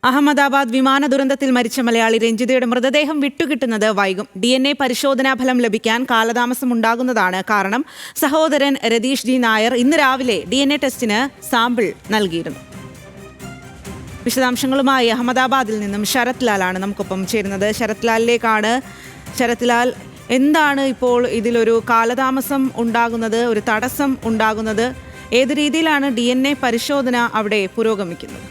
അഹമ്മദാബാദ് വിമാന ദുരന്തത്തിൽ മരിച്ച മലയാളി രഞ്ജിതയുടെ മൃതദേഹം വിട്ടുകിട്ടുന്നത് വൈകും. DNA പരിശോധനാ ഫലം ലഭിക്കാൻ കാലതാമസമുണ്ടാകുന്നതാണ് കാരണം. സഹോദരൻ രതീഷ് ജി നായർ ഇന്ന് രാവിലെ DNA ടെസ്റ്റിന് സാമ്പിൾ നൽകിയിരുന്നു. വിശദാംശങ്ങളുമായി അഹമ്മദാബാദിൽ നിന്നും ശരത് ലാലാണ് നമുക്കൊപ്പം ചേരുന്നത്. ശരത് ലാലിലേക്കാണ്. ശരത് ലാൽ, എന്താണ് ഇപ്പോൾ ഇതിലൊരു കാലതാമസം ഉണ്ടാകുന്നത്, ഒരു തടസ്സം ഉണ്ടാകുന്നത്? ഏത് രീതിയിലാണ് DNA പരിശോധന അവിടെ പുരോഗമിക്കുന്നത്?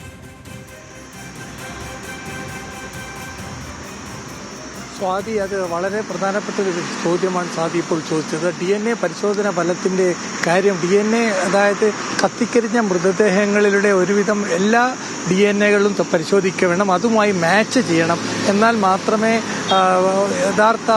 സ്വാതി, അത് വളരെ പ്രധാനപ്പെട്ട ഒരു ചോദ്യമാണ് സ്വാതി ഇപ്പോൾ ചോദിച്ചത്. DNA പരിശോധന ഫലത്തിൻ്റെ കാര്യം, DNA അതായത് കത്തിക്കരിഞ്ഞ മൃതദേഹങ്ങളിലൂടെ ഒരുവിധം എല്ലാ DNAകളും പരിശോധിക്കുക വേണം, അതുമായി മാച്ച് ചെയ്യണം. എന്നാൽ മാത്രമേ യഥാർത്ഥ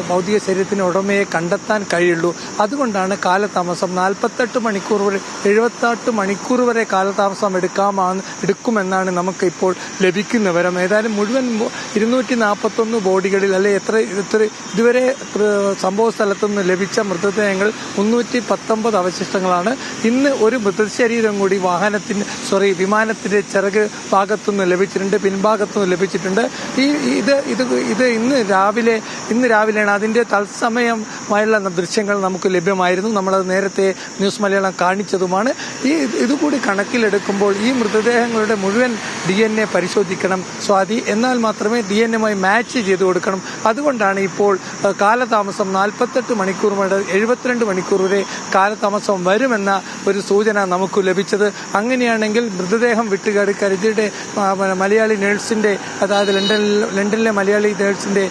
ഭൗതിക ശരീരത്തിന് ഉടമയെ കണ്ടെത്താൻ കഴിയുള്ളൂ. അതുകൊണ്ടാണ് കാലതാമസം. 48 മണിക്കൂർ വരെ 78 മണിക്കൂർ വരെ കാലതാമസം എടുക്കുമെന്നാണ് നമുക്ക് ഇപ്പോൾ ലഭിക്കുന്ന വിവരം. ഏതായാലും മുഴുവൻ 241 ബോഡികളിൽ അല്ലെ എത്ര ഇതുവരെ സംഭവ സ്ഥലത്തുനിന്ന് ലഭിച്ച മൃതദേഹങ്ങൾ 319 അവശിഷ്ടങ്ങളാണ്. ഇന്ന് ഒരു മൃതശരീരം കൂടി വിമാനത്തിന്റെ ചിറക് ഭാഗത്തുനിന്ന് ലഭിച്ചിട്ടുണ്ട്, പിൻഭാഗത്തുനിന്ന് ലഭിച്ചിട്ടുണ്ട്. ഇത് ഇന്ന് രാവിലെയാണ് അതിന്റെ തത്സമയമായുള്ള ദൃശ്യങ്ങൾ നമുക്ക് ലഭ്യമായിരുന്നു. നമ്മളത് നേരത്തെ ന്യൂസ് മലയാളം കാണിച്ചതുമാണ്. ഇതുകൂടി കണക്കിലെടുക്കുമ്പോൾ ഈ മൃതദേഹങ്ങളുടെ മുഴുവൻ DNA പരിശോധിക്കണം സ്വാതി. എന്നാൽ മാത്രമേ DNAയുമായി മാച്ച് ചെയ്ത് കൊടുക്കണം. അതുകൊണ്ടാണ് ഇപ്പോൾ കാലതാമസം 48 മണിക്കൂർ മുതൽ 72 മണിക്കൂർ വരെ കാലതാമസം വരുമെന്ന ഒരു സൂചന നമുക്ക് ലഭിച്ചത്. അങ്ങനെയാണെങ്കിൽ മൃതദേഹം രഞ്ജിതയുടെ മലയാളി നേഴ്സിന്റെ, അതായത് ലണ്ടനിലെ മലയാളി നേഴ്സിന്റെ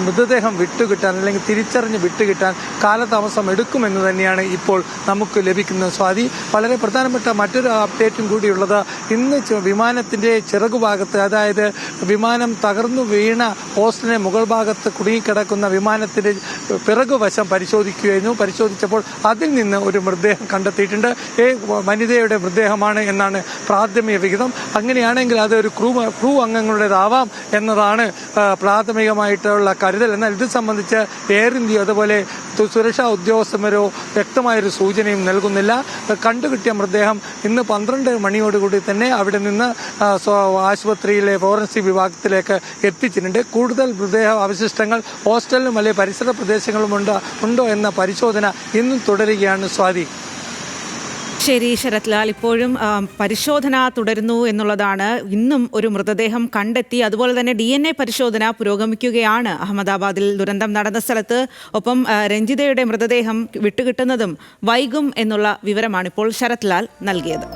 മൃതദേഹം വിട്ടുകിട്ടാൻ അല്ലെങ്കിൽ തിരിച്ചറിഞ്ഞ് വിട്ടുകിട്ടാൻ കാലതാമസം എടുക്കുമെന്ന് തന്നെയാണ് ഇപ്പോൾ നമുക്ക് ലഭിക്കുന്ന സ്വാതി. വളരെ പ്രധാനപ്പെട്ട മറ്റൊരു അപ്ഡേറ്റും കൂടിയുള്ളത്, ഇന്ന് വിമാനത്തിന്റെ ചിറകുഭാഗത്ത്, അതായത് വിമാനം തകർന്നു വീണ ഹോസ്റ്റലിന്റെ മുകൾ ഭാഗത്ത് കുടുങ്ങിക്കിടക്കുന്ന വിമാനത്തിന്റെ പിറകുവശം പരിശോധിച്ചപ്പോൾ അതിൽ നിന്ന് ഒരു മൃതദേഹം കണ്ടെത്തിയിട്ടുണ്ട്. വനിതയുടെ മൃതദേഹമാണ് എന്നാണ് പ്രാഥമിക വിഹിതം. അങ്ങനെയാണെങ്കിൽ അത് ഒരു ക്രൂ അംഗങ്ങളുടേതാവാം എന്നതാണ് പ്രാഥമികമായിട്ടുള്ള കരുതൽ. എന്നാൽ ഇത് സംബന്ധിച്ച് എയർ ഇന്ത്യ അതുപോലെ സുരക്ഷാ ഉദ്യോഗസ്ഥരോ വ്യക്തമായൊരു സൂചനയും നൽകുന്നില്ല. കണ്ടുകിട്ടിയ മൃതദേഹം ഇന്ന് 12 മണിയോടുകൂടി തന്നെ അവിടെ നിന്ന് ആശുപത്രിയിലെ ഫോറൻസിക് വിഭാഗത്തിലേക്ക് എത്തിച്ചിട്ടുണ്ട്. കൂടുതൽ മൃതദേഹ അവശിഷ്ടങ്ങൾ ഹോസ്റ്റലിലും അല്ലെങ്കിൽ പരിസര പ്രദേശങ്ങളിലും ഉണ്ടോ എന്ന പരിശോധന ഇന്നും തുടരുകയാണ് സ്വാതി. ശരി ശരത് ലാൽ, ഇപ്പോഴും പരിശോധന തുടരുന്നു എന്നുള്ളതാണ്. ഇന്നും ഒരു മൃതദേഹം കണ്ടെത്തി. അതുപോലെ തന്നെ DNA പരിശോധന പുരോഗമിക്കുകയാണ് അഹമ്മദാബാദിൽ ദുരന്തം നടന്ന സ്ഥലത്ത്. ഒപ്പം രഞ്ജിതയുടെ മൃതദേഹം വിട്ടുകിട്ടുന്നതും വൈകും എന്നുള്ള വിവരമാണ് ഇപ്പോൾ ശരത് ലാൽ നൽകിയത്.